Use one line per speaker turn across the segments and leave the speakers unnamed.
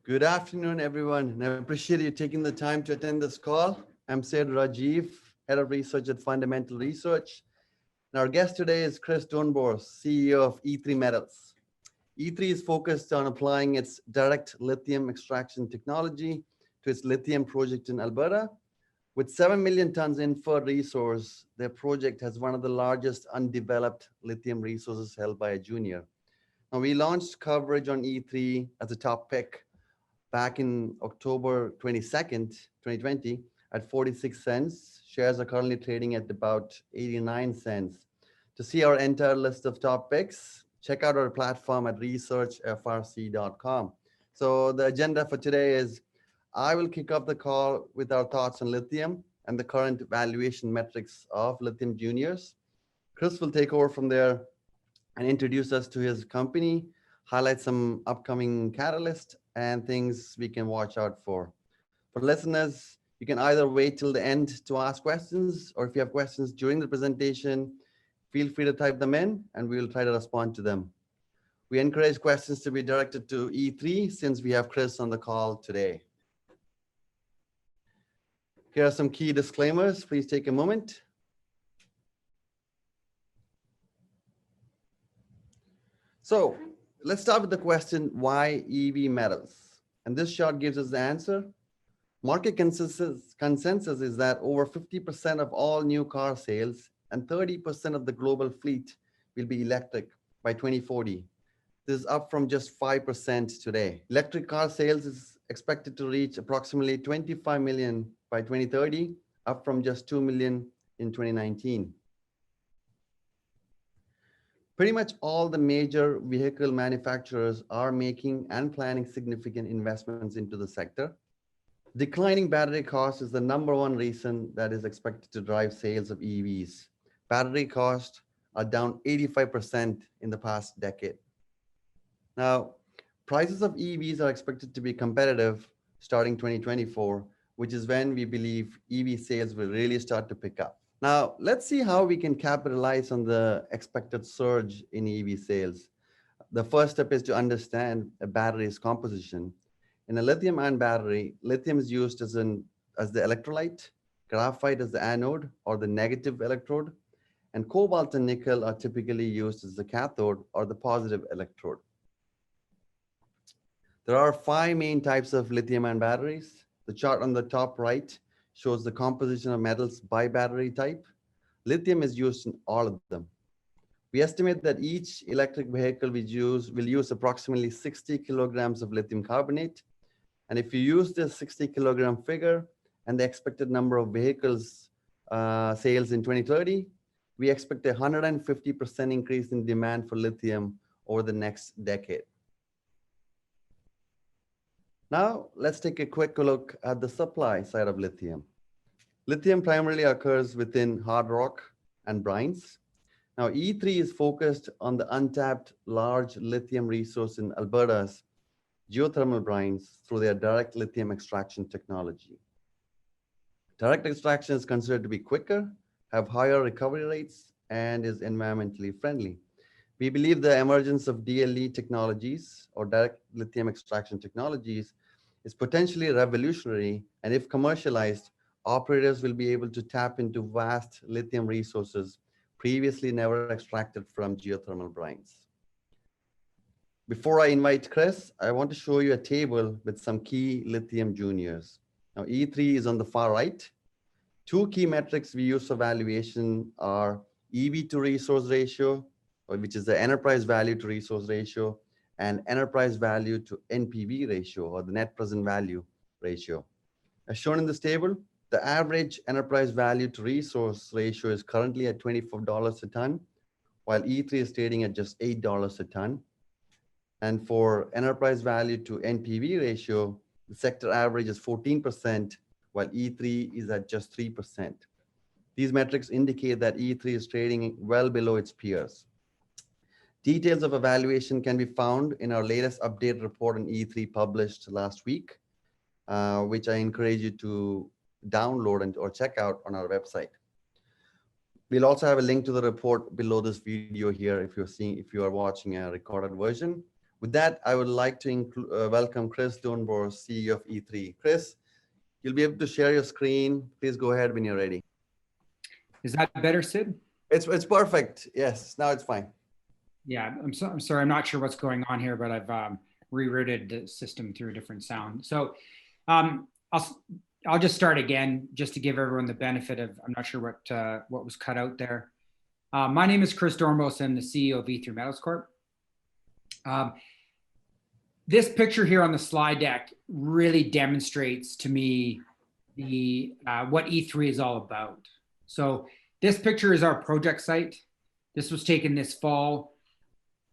Good afternoon, everyone, and I appreciate you taking the time to attend this call. I'm Sid Rajeev, Head of Research at Fundamental Research. And our guest today is Chris Doornbos, CEO of E3 Metals. E3 is focused on applying its direct lithium extraction technology to its lithium project in Alberta. With 7 million tons inferred resource, their project has one of the largest undeveloped lithium resources held by a junior. Now, we launched coverage on E3 as a top pick back in October 22nd, 2020 at 46 cents. Shares are currently trading at about 89 cents. To see our entire list of top picks, check out our platform at researchfrc.com. So the agenda for today is I will kick off the call with our thoughts on lithium and the current valuation metrics of lithium juniors. Chris will take over from there and introduce us to his company, highlight some upcoming catalysts and things we can watch out for. For listeners, you can either wait till the end to ask questions, or if you have questions during the presentation, feel free to type them in and we will try to respond to them. We encourage questions to be directed to E3 since we have Chris on the call today. Here are some key disclaimers. Please take a moment. So let's start with the question, why EV metals? And this chart gives us the answer. Market consensus is that over 50% of all new car sales and 30% of the global fleet will be electric by 2040. This is up from just 5% today. Electric car sales is expected to reach approximately 25 million by 2030, up from just 2 million in 2019. Pretty much all the major vehicle manufacturers are making and planning significant investments into the sector. Declining battery costs is the #1 reason that is expected to drive sales of EVs. Battery costs are down 85% in the past decade. Now, prices of EVs are expected to be competitive starting 2024, which is when we believe EV sales will really start to pick up. Now, let's see how we can capitalize on the expected surge in EV sales. The first step is to understand a battery's composition. In a lithium-ion battery, lithium is used as the electrolyte, graphite as the anode or the negative electrode, and cobalt and nickel are typically used as the cathode or the positive electrode. There are 5 main types of lithium-ion batteries. The chart on the top right shows the composition of metals by battery type. Lithium is used in all of them. We estimate that each electric vehicle will use approximately 60 kilograms of lithium carbonate. And if you use this 60 kilogram figure and the expected number of vehicles sales in 2030, we expect a 150% increase in demand for lithium over the next decade. Now, let's take a quick look at the supply side of lithium. Lithium primarily occurs within hard rock and brines. Now, E3 is focused on the untapped large lithium resource in Alberta's geothermal brines through their direct lithium extraction technology. Direct extraction is considered to be quicker, have higher recovery rates, and is environmentally friendly. We believe the emergence of DLE technologies or direct lithium extraction technologies is potentially revolutionary, and if commercialized, operators will be able to tap into vast lithium resources previously never extracted from geothermal brines. Before I invite Chris, I want to show you a table with some key lithium juniors. Now, E3 is on the far right. 2 key metrics we use for valuation are EV to resource ratio, which is the enterprise value to resource ratio, and enterprise value to NPV ratio, or the net present value ratio. As shown in this table, the average enterprise value to resource ratio is currently at $24 a ton, while E3 is trading at just $8 a ton. And for enterprise value to NPV ratio, the sector average is 14%, while E3 is at just 3%. These metrics indicate that E3 is trading well below its peers. Details of evaluation can be found in our latest update report on E3 published last week, which I encourage you to download or check out on our website. We'll also have a link to the report below this video here if you are watching a recorded version. With that, I would like to welcome Chris Doornbos, CEO of E3. Chris, you'll be able to share your screen. Please go ahead when you're ready.
Is that better, Sid?
It's perfect. Yes, now it's fine.
Yeah, I'm sorry. I'm not sure what's going on here, but I've rerouted the system through a different sound. So I'll just start again, just to give everyone the benefit of, I'm not sure what was cut out there. My name is Chris Doornbos. I'm the CEO of E3 Metals Corp. This picture here on the slide deck really demonstrates to me what E3 is all about. So this picture is our project site. This was taken this fall.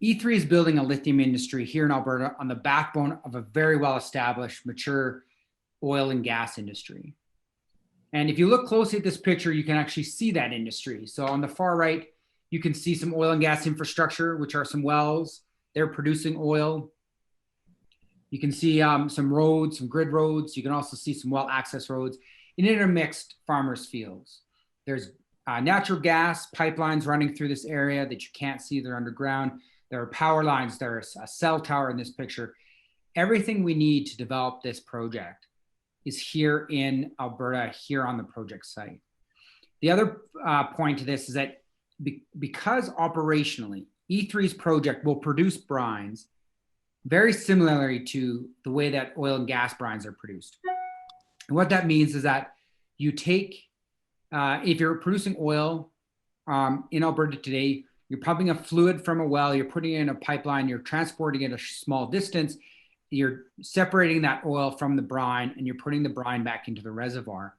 E3 is building a lithium industry here in Alberta on the backbone of a very well-established, mature oil and gas industry. And if you look closely at this picture, you can actually see that industry. So on the far right, you can see some oil and gas infrastructure, which are some wells. They're producing oil. You can see some roads, some grid roads. You can also see some well access roads in intermixed farmers' fields. There's natural gas pipelines running through this area that you can't see, they're underground. There are power lines, there's a cell tower in this picture. Everything we need to develop this project is here in Alberta, here on the project site. The other point to this is that because operationally, E3's project will produce brines very similarly to the way that oil and gas brines are produced. And what that means is that you take, if you're producing oil in Alberta today, you're pumping a fluid from a well, you're putting it in a pipeline, you're transporting it a small distance, you're separating that oil from the brine, and you're putting the brine back into the reservoir.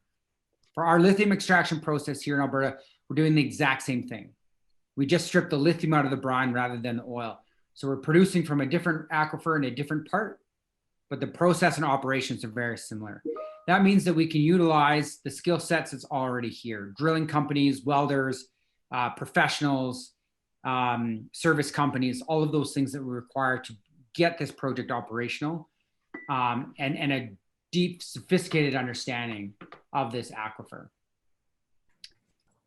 For our lithium extraction process here in Alberta, we're doing the exact same thing. We just strip the lithium out of the brine rather than the oil. So we're producing from a different aquifer in a different part, but the process and operations are very similar. That means that we can utilize the skill sets that's already here. Drilling companies, welders, professionals, service companies, all of those things that we require to get this project operational, and a deep, sophisticated understanding of this aquifer.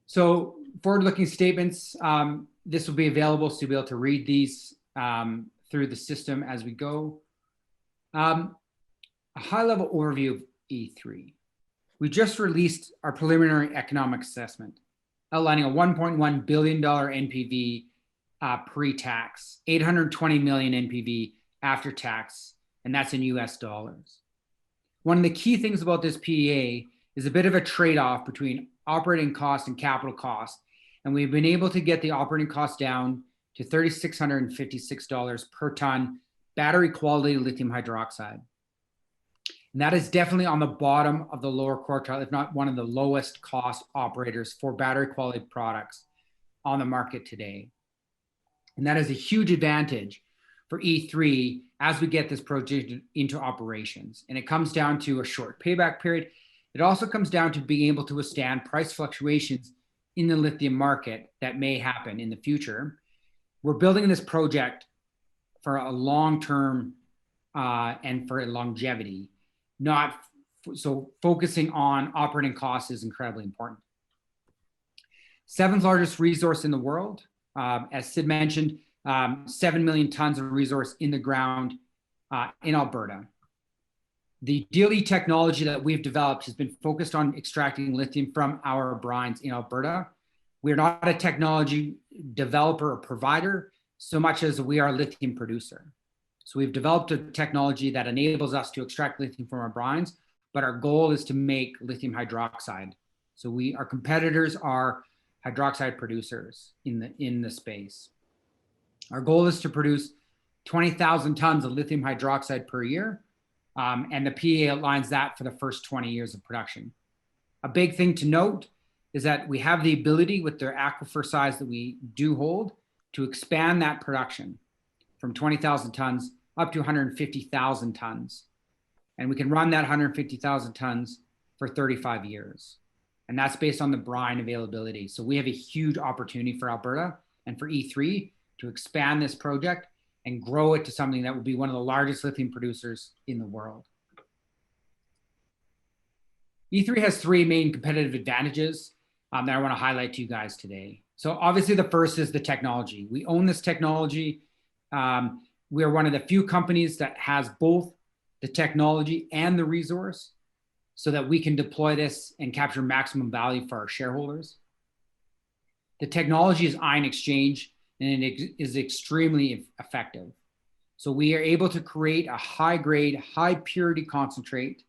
So forward-looking statements, this will be available, so you'll be able to read these through the system as we go. A high-level overview of E3. We just released our preliminary economic assessment, outlining a $1.1 billion NPV pre-tax, 820 million NPV after tax, and that's in US dollars. One of the key things about this PEA is a bit of a trade-off between operating cost and capital cost, and we've been able to get the operating cost down to $3,656 per ton battery quality lithium hydroxide. And that is definitely on the bottom of the lower quartile, if not one of the lowest cost operators for battery quality products on the market today. And that is a huge advantage for E3 as we get this project into operations. And it comes down to a short payback period. It also comes down to being able to withstand price fluctuations in the lithium market that may happen in the future. We're building this project for a long-term and for longevity, so focusing on operating costs is incredibly important. Seventh largest resource in the world. As Sid mentioned, 7 million tons of resource in the ground in Alberta. The DLE technology that we've developed has been focused on extracting lithium from our brines in Alberta. We're not a technology developer or provider so much as we are a lithium producer. So we've developed a technology that enables us to extract lithium from our brines, but our goal is to make lithium hydroxide. So our competitors are hydroxide producers in the space. Our goal is to produce 20,000 tons of lithium hydroxide per year, and the PEA outlines that for the first 20 years of production. A big thing to note is that we have the ability with the aquifer size that we do hold to expand that production from 20,000 tons up to 150,000 tons. And we can run that 150,000 tons for 35 years. And that's based on the brine availability. So we have a huge opportunity for Alberta and for E3 to expand this project and grow it to something that will be one of the largest lithium producers in the world. E3 has three main competitive advantages that I want to highlight to you guys today. So obviously the first is the technology. We own this technology. we are one of the few companies that has both the technology and the resource so that we can deploy this and capture maximum value for our shareholders. The technology is ion exchange, and it is extremely effective. So we are able to create a high grade, high purity concentrate,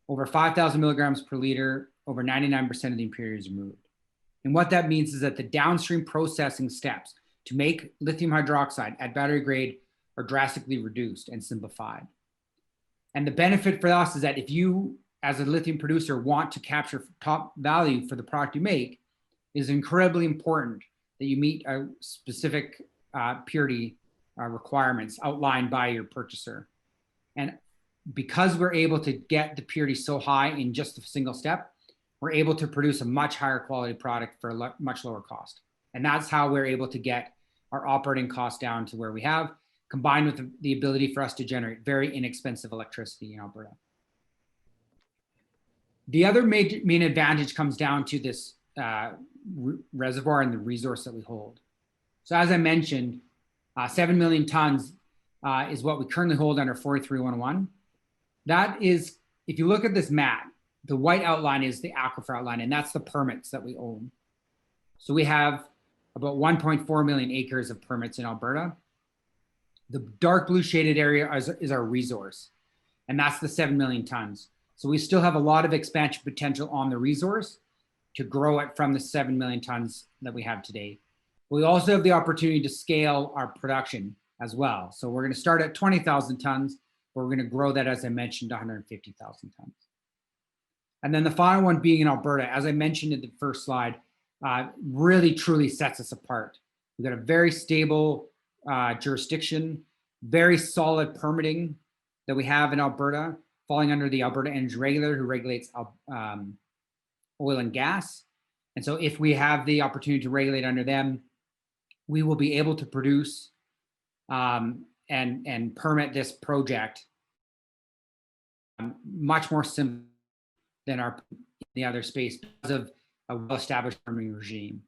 over 5,000 milligrams per liter, over 99% of the impurities removed. And what that means is that the downstream processing steps to make lithium hydroxide at battery grade are drastically reduced and simplified. And the benefit for us is that if you, as a lithium producer, want to capture top value for the product you make, it is incredibly important that you meet a specific purity requirements outlined by your purchaser. And because we're able to get the purity so high in just a single step, we're able to produce a much higher quality product for a much lower cost. And that's how we're able to get our operating costs down to where we have, combined with the ability for us to generate very inexpensive electricity in Alberta. The other main advantage comes down to this reservoir and the resource that we hold. So as I mentioned, 7 million tons is what we currently hold under 43101. That is, if you look at this map, the white outline is the aquifer outline, and that's the permits that we own. So we have about 1.4 million acres of permits in Alberta. The dark blue shaded area is our resource, and that's the 7 million tons. So we still have a lot of expansion potential on the resource to grow it from the 7 million tons that we have today. We also have the opportunity to scale our production as well. So we're going to start at 20,000 tons, but we're going to grow that, as I mentioned, to 150,000 tons. And then the final one being in Alberta, as I mentioned in the first slide, really truly sets us apart. We've got a very stable jurisdiction, very solid permitting that we have in Alberta, falling under the Alberta Energy Regulator, who regulates oil and gas. And so if we have the opportunity to regulate under them, we will be able to produce and permit this project much more simple than the other space because of a well-established permitting regime.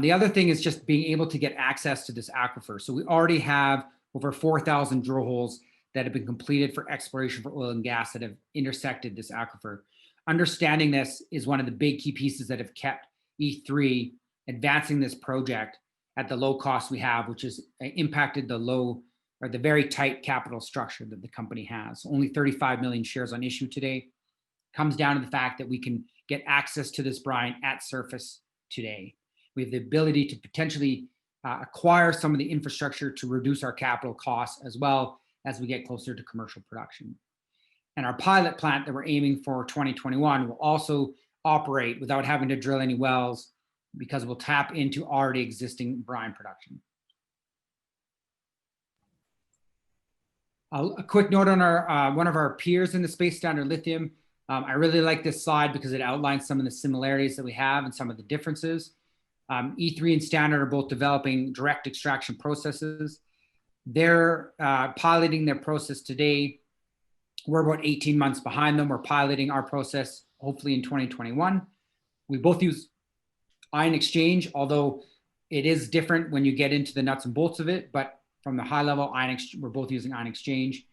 The other thing is just being able to get access to this aquifer. So we already have over 4,000 drill holes that have been completed for exploration for oil and gas that have intersected this aquifer. Understanding this is one of the big key pieces that have kept E3 advancing this project at the low cost we have, which has impacted the low or the very tight capital structure that the company has. Only 35 million shares on issue today. Comes down to the fact that we can get access to this brine at surface today. We have the ability to potentially acquire some of the infrastructure to reduce our capital costs as well as we get closer to commercial production. And our pilot plant that we're aiming for 2021 will also operate without having to drill any wells because we'll tap into already existing brine production. A quick note on our one of our peers in the space, Standard Lithium. I really like this slide because it outlines some of the similarities that we have and some of the differences. E3 and Standard are both developing direct extraction processes. They're piloting their process today. We're about 18 months behind them. We're piloting our process hopefully in 2021. We both use ion exchange, although it is different when you get into the nuts and bolts of it, but from the high level, we're both using ion exchange.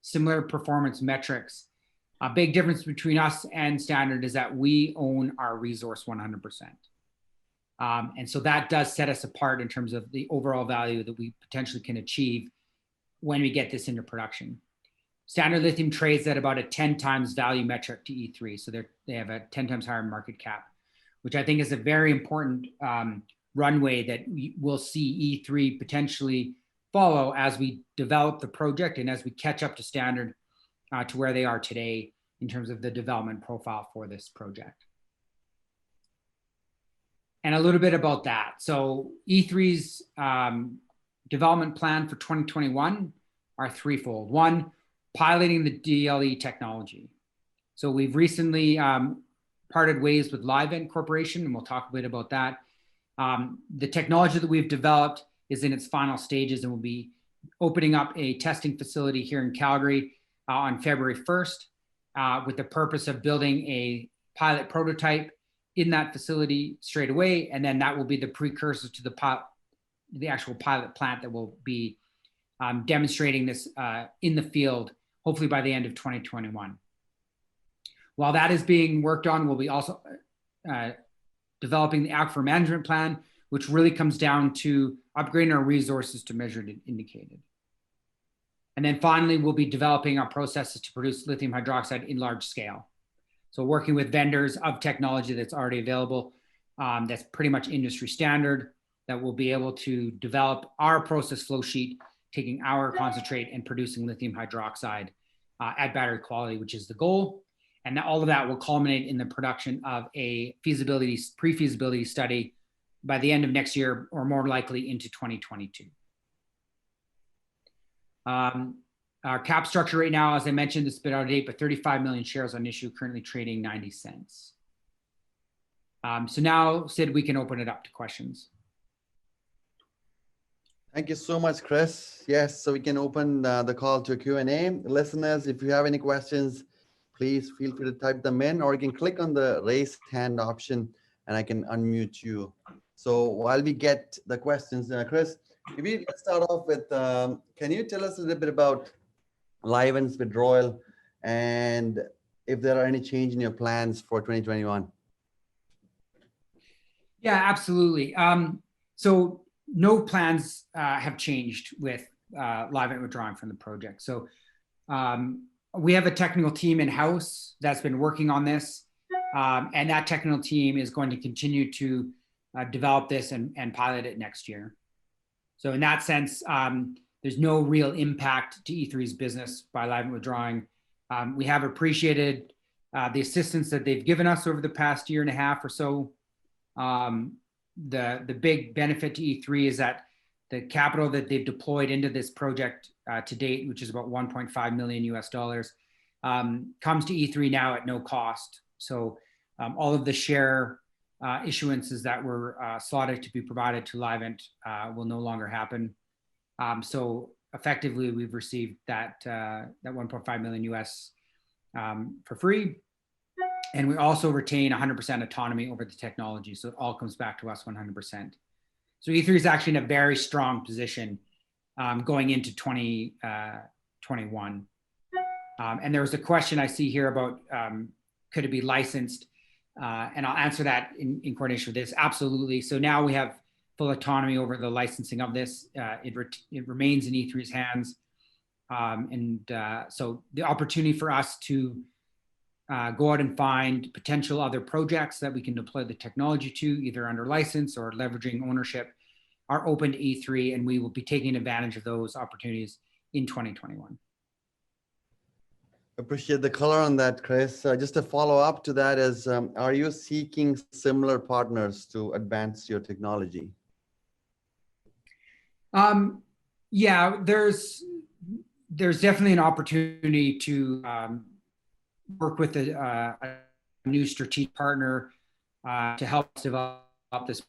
Similar performance metrics. A big difference between us and Standard is that we own our resource 100%. And so that does set us apart in terms of the overall value that we potentially can achieve when we get this into production. Standard Lithium trades at about a 10 times value metric to E3. So they have a 10 times higher market cap, which I think is a very important runway that we'll see E3 potentially follow as we develop the project and as we catch up to Standard to where they are today in terms of the development profile for this project. And a little bit about that. So E3's development plan for 2021 are threefold. One, piloting the DLE technology. So we've recently parted ways with Livent Corporation, and we'll talk a bit about that. The technology that we've developed is in its final stages, and we'll be opening up a testing facility here in Calgary on February 1st with the purpose of building a pilot prototype in that facility straight away, and then that will be the precursor to the the actual pilot plant that will be demonstrating this in the field, hopefully by the end of 2021. While that is being worked on, we'll be also developing the aquifer management plan, which really comes down to upgrading our resources to measured and indicated. And then finally, we'll be developing our processes to produce lithium hydroxide in large scale. So working with vendors of technology that's already available, that's pretty much industry standard, that will be able to develop our process flow sheet, taking our concentrate and producing lithium hydroxide at battery quality, which is the goal. And all of that will culminate in the production of a pre-feasibility study by the end of next year, or more likely into 2022. Our cap structure right now, as I mentioned, it's a bit out of date, but 35 million shares on issue, currently trading 90 cents. So now, Sid, we can open it up to questions.
Thank you so much, Chris. Yes, so we can open the call to Q&A. Listeners, if you have any questions, please feel free to type them in, or you can click on the raise hand option and I can unmute you. So while we get the questions, Chris, maybe let's start off with, can you tell us a little bit about Livent's withdrawal and if there are any change in your plans for 2021?
Yeah, absolutely. So no plans have changed with Livent withdrawing from the project. So we have a technical team in-house that's been working on this, and that technical team is going to continue to develop this and pilot it next year. So in that sense, there's no real impact to E3's business by Livent withdrawing. We have appreciated the assistance that they've given us over the past year and a half or so. The big benefit to E3 is that the capital that they've deployed into this project to date, which is about $1.5 million US, comes to E3 now at no cost. So all of the share issuances that were slotted to be provided to Livent will no longer happen. So effectively, we've received that 1.5 million US for free. And we also retain 100% autonomy over the technology. So it all comes back to us 100%. So E3 is actually in a very strong position going into 2021. And there was a question I see here about could it be licensed? And I'll answer that in coordination with this. Absolutely. So now we have full autonomy over the licensing of this. It remains in E3's hands. So the opportunity for us to go out and find potential other projects that we can deploy the technology to, either under license or leveraging ownership, are open to E3, and we will be taking advantage of those opportunities in 2021.
Appreciate the color on that, Chris. Just a follow up to that is, are you seeking similar partners to advance your technology?
Yeah, there's definitely an opportunity to work with a new strategic partner to help us develop this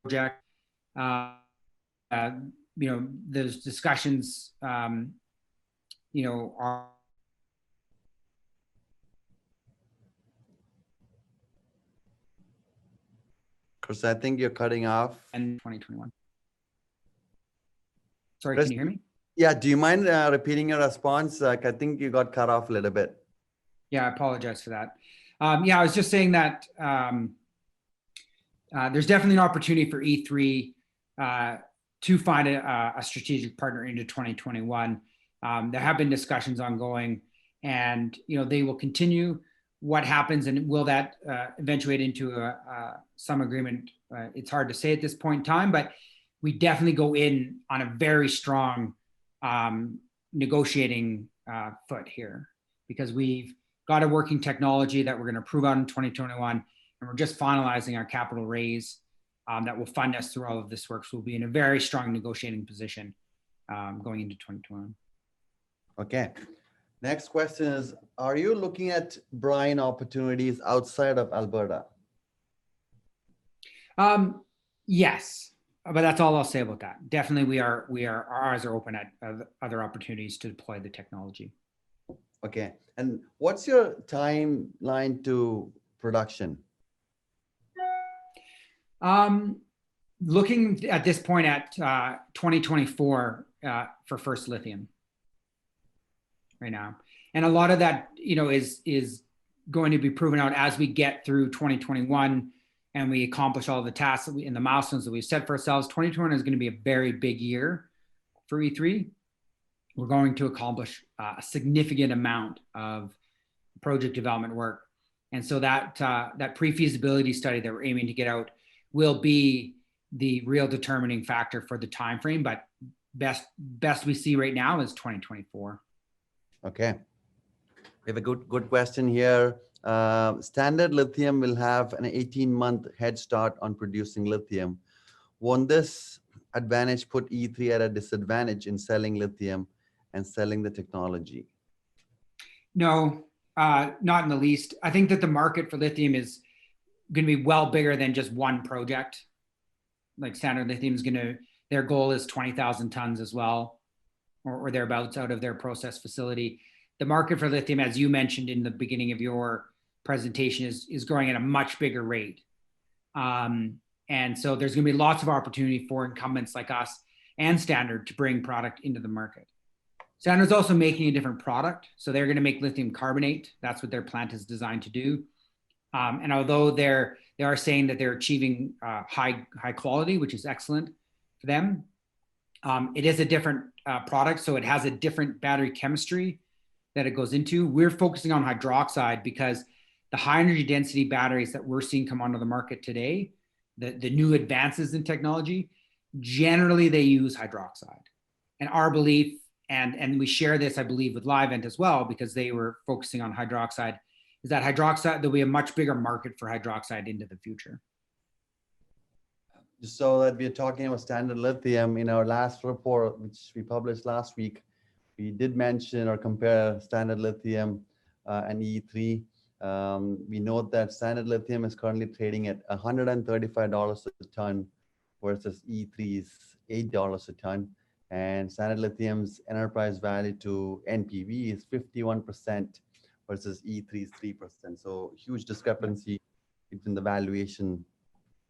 project. Those discussions, are.
Chris, I think you're cutting off.
And 2021. Sorry,
Chris,
can you hear me?
Yeah, do you mind repeating your response? I think you got cut off a little bit.
Yeah, I apologize for that. Yeah, I was just saying that there's definitely an opportunity for E3 to find a strategic partner into 2021. There have been discussions ongoing, and they will continue. What happens, and will that eventuate into some agreement? It's hard to say at this point in time, but we definitely go in on a very strong negotiating foot here, because we've got a working technology that we're going to prove out in 2021, and we're just finalizing our capital raise that will fund us through all of this work. So we'll be in a very strong negotiating position going into 2021. Okay.
Next question is, are you looking at brine opportunities outside of Alberta?
Yes, but that's all I'll say about that. Definitely, our eyes are open at other opportunities to deploy the technology.
Okay, and what's your timeline to production?
looking at this point at 2024 for first lithium right now. And a lot of that, is going to be proven out as we get through 2021 and we accomplish all the tasks and the milestones that we've set for ourselves. 2021 is going to be a very big year for E3. We're going to accomplish a significant amount of project development work. And so that pre-feasibility study that we're aiming to get out will be the real determining factor for the time frame. But best we see right now is 2024.
Okay. We have a good question here. Standard Lithium will have an 18-month head start on producing lithium. Won't this advantage put E3 at a disadvantage in selling lithium and selling the technology?
No, not in the least. I think that the market for lithium is going to be well bigger than just one project. Like Standard Lithium is their goal is 20,000 tons as well, or thereabouts out of their process facility. The market for lithium, as you mentioned in the beginning of your presentation, is growing at a much bigger rate. And so there's going to be lots of opportunity for incumbents like us and Standard to bring product into the market. Standard's also making a different product. So they're going to make lithium carbonate. That's what their plant is designed to do. And although they are saying that they're achieving high quality, which is excellent for them, it is a different product. So it has a different battery chemistry that it goes into. We're focusing on hydroxide because the high energy density batteries that we're seeing come onto the market today, the new advances in technology, generally they use hydroxide. And our belief, and we share this, I believe, with Livent as well, because they were focusing on hydroxide, is that hydroxide, there'll be a much bigger market for hydroxide into the future.
So that we're talking about Standard Lithium, in our last report, which we published last week, we did mention or compare Standard Lithium and E3. We note that Standard Lithium is currently trading at $135 a ton versus E3's $8 a ton. And Standard Lithium's enterprise value to NPV is 51% versus E3's 3%. So huge discrepancy between the valuation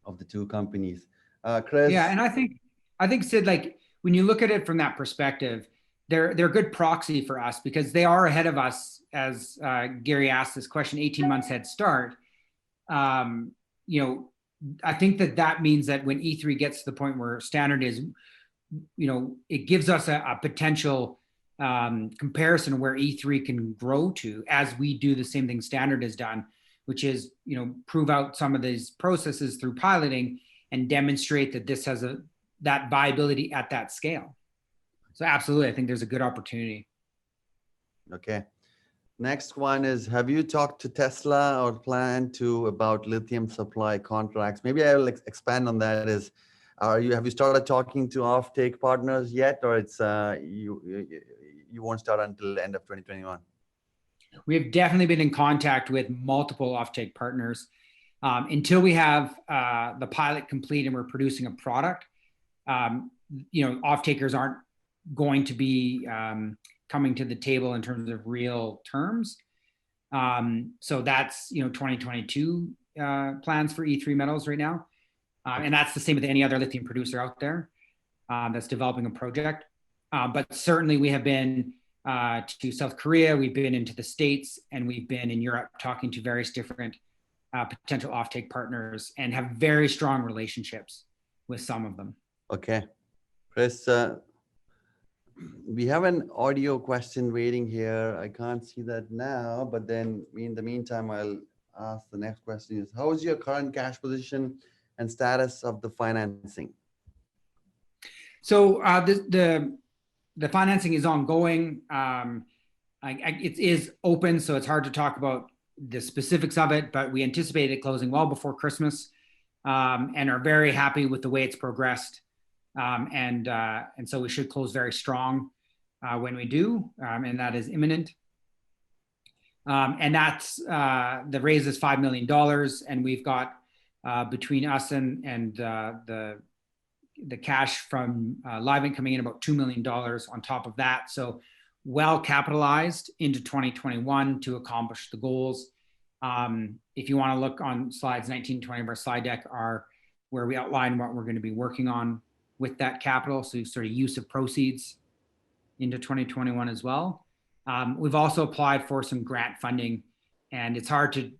of the two companies. Chris?
Yeah, and I think Sid, like when you look at it from that perspective, they're a good proxy for us because they are ahead of us. As Gary asked this question, 18 months head start. I think that means that when E3 gets to the point where Standard is, it gives us a potential comparison where E3 can grow to as we do the same thing Standard has done, which is, prove out some of these processes through piloting and demonstrate that this has that viability at that scale. So absolutely, I think there's a good opportunity.
Okay. Next one is, have you talked to Tesla or plan to about lithium supply contracts? Maybe I will expand on that. Have you started talking to Offtake Partners yet, or it's you won't start until the end of 2021?
We have definitely been in contact with multiple Offtake Partners. Until we have the pilot complete and we're producing a product, off-takers aren't going to be coming to the table in terms of real terms. So that's 2022 plans for E3 Metals right now. And that's the same with any other lithium producer out there that's developing a project. But certainly we have been to South Korea, we've been into the States, and we've been in Europe talking to various different potential offtake partners and have very strong relationships with some of them.
Okay. Chris, we have an audio question waiting here. I can't see that now, but then in the meantime, I'll ask the next question is, how is your current cash position and status of the financing?
So the financing is ongoing. It is open, so it's hard to talk about the specifics of it, but we anticipate it closing well before Christmas and are very happy with the way it's progressed. And so we should close very strong when we do, and that is imminent. And that's the raise is $5 million, and we've got between us and the cash from Livent coming in about $2 million on top of that. So well capitalized into 2021 to accomplish the goals. If you want to look on slides 19 and 20 of our slide deck, our where we outline what we're going to be working on with that capital. So sort of use of proceeds into 2021 as well. We've also applied for some grant funding, and it's hard to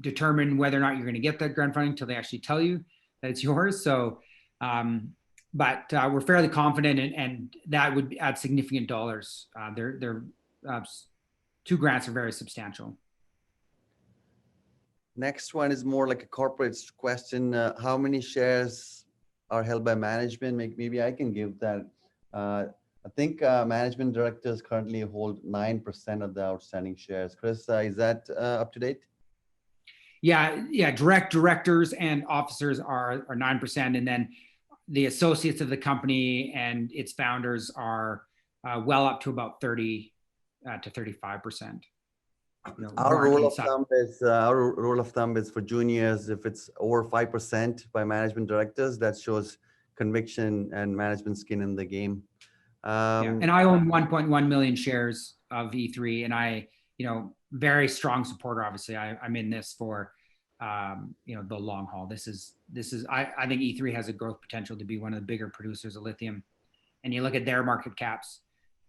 determine whether or not you're going to get that grant funding until they actually tell you that it's yours. So, but we're fairly confident, and that would add significant dollars. Their two grants are very substantial.
Next one is more like a corporate question. How many shares are held by management? Maybe I can give that. I think management directors currently hold 9% of the outstanding shares. Chris, is that up to date?
Yeah. Directors and officers are 9%, and then the associates of the company and its founders are well up to about 30 to 35%.
Our rule of thumb is for juniors, if it's over 5% by management directors, that shows conviction and management skin in the game.
And I own 1.1 million shares of E3, and I, very strong supporter. Obviously, I'm in this for, the long haul. This is. I think E3 has a growth potential to be one of the bigger producers of lithium, and you look at their market caps.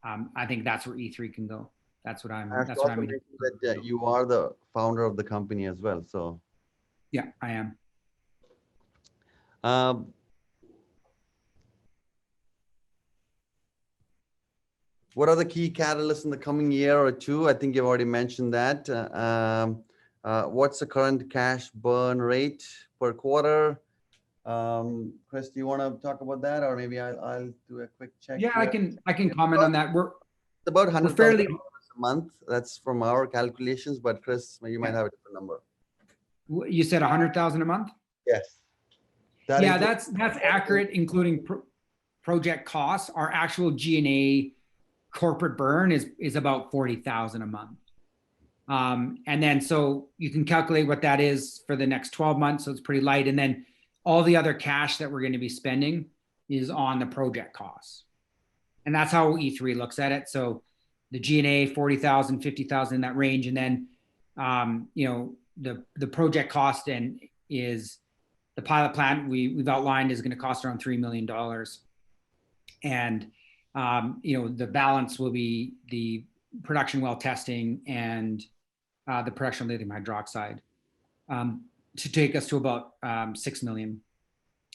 I think that's where E3 can go. That's what I'm. That's what I'm.
That you are the founder of the company as well. So.
Yeah, I am.
What are the key catalysts in the coming year or two? I think you've already mentioned that. What's the current cash burn rate per quarter? Chris, do you want to talk about that, or maybe I'll do a quick check?
Yeah,
here.
I can comment on that. We're
about $100,000 a month. That's from our calculations, but Chris, you might have a different number.
You said 100,000 a month?
Yes.
That's accurate, including project costs. Our actual G&A corporate burn is about 40,000 a month. And then, so you can calculate what that is for the next 12 months. So it's pretty light. And then all the other cash that we're going to be spending is on the project costs. And that's how E3 looks at it. So the G&A, 40,000, 50,000 in that range. And then, the project cost then is the pilot plant we've outlined is going to cost around $3 million. And, the balance will be the production well testing and the production of lithium hydroxide to take us to about 6 million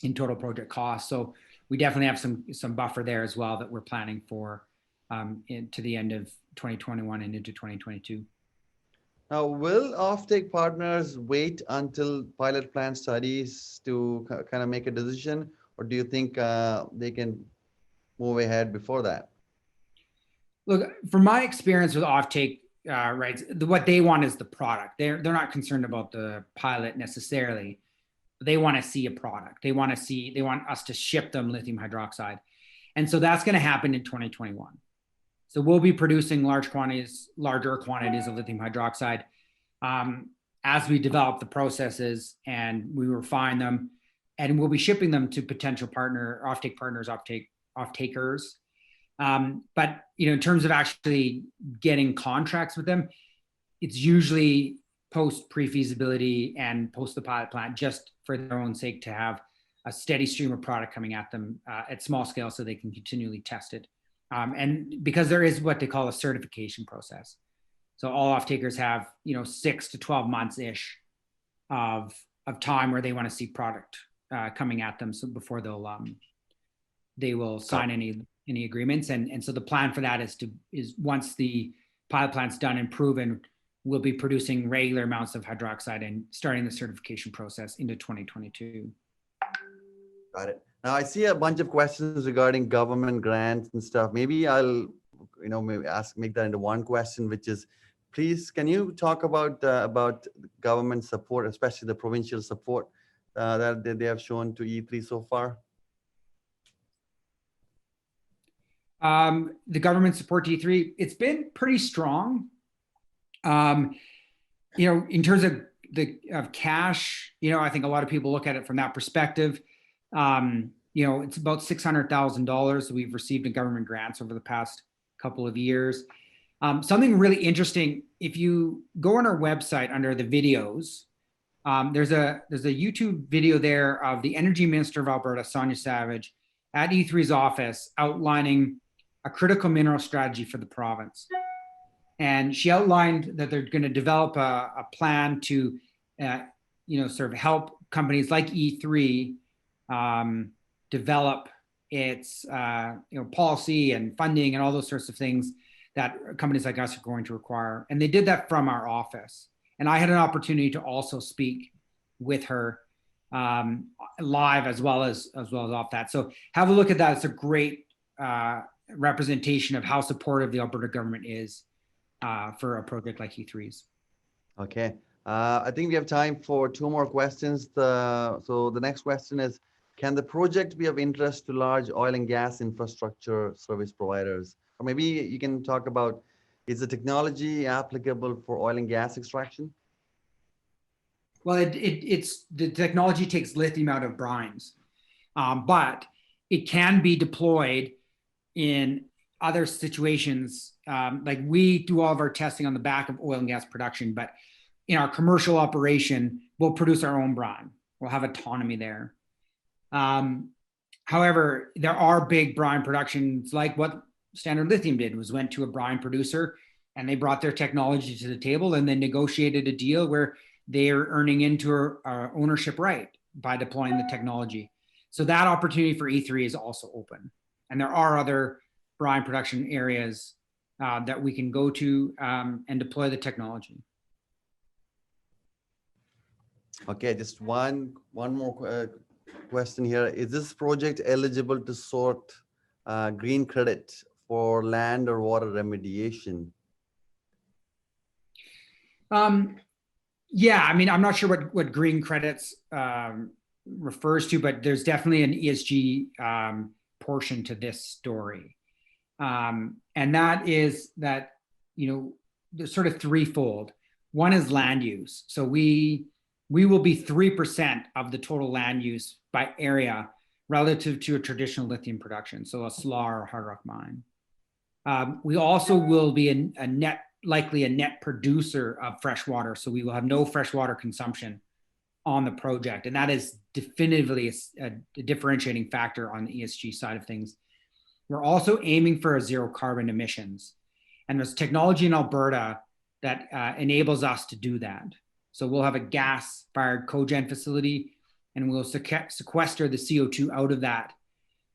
in total project costs. So we definitely have some buffer there as well that we're planning for to the end of 2021 and into 2022.
Now, will Offtake Partners wait until pilot plant studies to kind of make a decision, or do you think they can move ahead before that?
Look, from my experience with Offtake, right, what they want is the product. They're not concerned about the pilot necessarily. They want to see a product. They want us to ship them lithium hydroxide. And so that's going to happen in 2021. So we'll be producing larger quantities of lithium hydroxide as we develop the processes and we refine them, and we'll be shipping them to potential offtake partners, offtakers. But in terms of actually getting contracts with them, it's usually post pre-feasibility and post the pilot plant, just for their own sake, to have a steady stream of product coming at them at small scale so they can continually test it. And because there is what they call a certification process. So all off-takers have, 6 to 12 months ish of time where they want to see product coming at them. So before they will sign any agreements. And so the plan for that is once the pilot plant's done and proven, we'll be producing regular amounts of hydroxide and starting the certification process into 2022.
Got it. Now I see a bunch of questions regarding government grants and stuff. Maybe I'll, make that into one question, which is, please, can you talk about government support, especially the provincial support that they have shown to E3 so far?
The government support to E3, it's been pretty strong. In terms of cash, I think a lot of people look at it from that perspective. It's about $600,000 that we've received in government grants over the past couple of years. Something really interesting, if you go on our website under the videos, There's a YouTube video there of the Energy Minister of Alberta, Sonia Savage, at E3's office outlining a critical mineral strategy for the province. And she outlined that they're going to develop a plan to, sort of help companies like E3 develop its, policy and funding and all those sorts of things that companies like us are going to require. And they did that from our office. And I had an opportunity to also speak with her live as well as off that. So have a look at that. It's a great representation of how supportive the Alberta government is for a project like E3's.
Okay. I think we have time for 2 more questions. So the next question is, can the project be of interest to large oil and gas infrastructure service providers? Or maybe you can talk about, is the technology applicable for oil and gas extraction?
Well, it's the technology takes lithium out of brines, but it can be deployed in other situations. Like we do all of our testing on the back of oil and gas production, but in our commercial operation, we'll produce our own brine. We'll have autonomy there. However, there are big brine productions, like what Standard Lithium did, was went to a brine producer and they brought their technology to the table and then negotiated a deal where they're earning into our ownership right by deploying the technology. So that opportunity for E3 is also open. And there are other brine production areas that we can go to and deploy the technology.
Okay, just one more question here. Is this project eligible to sort green credit for land or water remediation?
Yeah, I mean, I'm not sure what green credits refers to, but there's definitely an ESG portion to this story. And that is that, there's sort of threefold. One is land use. So we will be 3% of the total land use by area relative to a traditional lithium production, so a SLAR or hard rock mine. We also will be likely a net producer of fresh water, so we will have no freshwater consumption on the project, and that is definitively a differentiating factor on the ESG side of things. We're also aiming for a zero carbon emissions, and there's technology in Alberta that enables us to do that. So we'll have a gas-fired cogen facility, and we'll sequester the CO2 out of that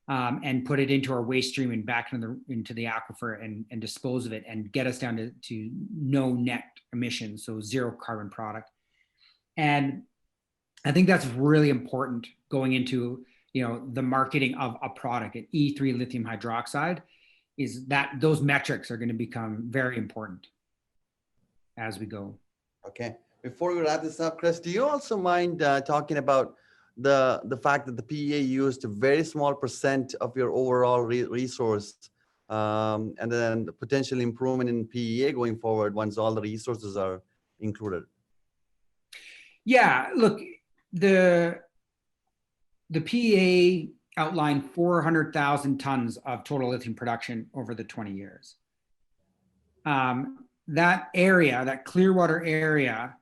and put it into our waste stream and back into the aquifer and dispose of it and get us down to no net emissions, so zero carbon product. And I think that's really important going into the marketing of a product at E3 lithium hydroxide, is that those metrics are going to become very important as we go.
Okay. Before we wrap this up, Chris, do you also mind talking about the fact that the PEA used a very small % of your overall resource, and then the potential improvement in PEA going forward once all the resources are included?
Yeah, look, the PEA outlined 400,000 tons of total lithium production over the 20 years. That area, that Clearwater area,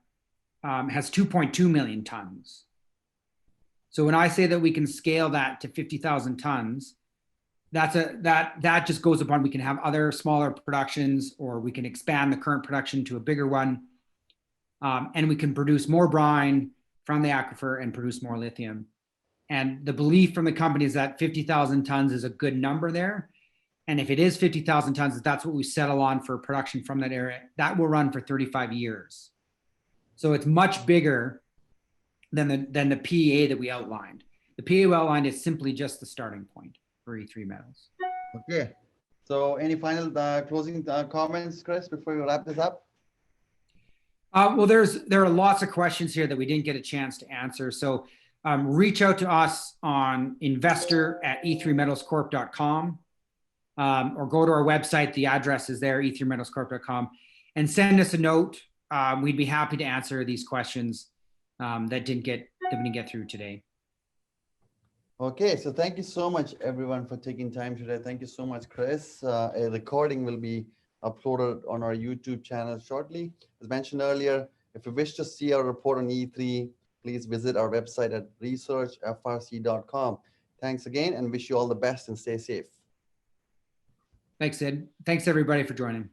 has 2.2 million tons. So when I say that we can scale that to 50,000 tons, that just goes upon, we can have other smaller productions, or we can expand the current production to a bigger one, and we can produce more brine from the aquifer and produce more lithium. And the belief from the company is that 50,000 tons is a good number there. And if it is 50,000 tons, that's what we settle on for production from that area, that will run for 35 years. So it's much bigger than the PEA that we outlined. The PEA we outlined is simply just the starting point for E3 Metals.
Okay. So any final closing comments, Chris, before we wrap this up?
Well, there are lots of questions here that we didn't get a chance to answer. So reach out to us on investor@e3metalscorp.com, or go to our website. The address is there, e3metalscorp.com, and send us a note. We'd be happy to answer these questions that we didn't get through today.
Okay, so thank you so much, everyone, for taking time today. Thank you so much, Chris. A recording will be uploaded on our YouTube channel shortly. As mentioned earlier, if you wish to see our report on E3, please visit our website at researchfrc.com. Thanks again and wish you all the best and stay safe.
Thanks, Sid. Thanks everybody for joining.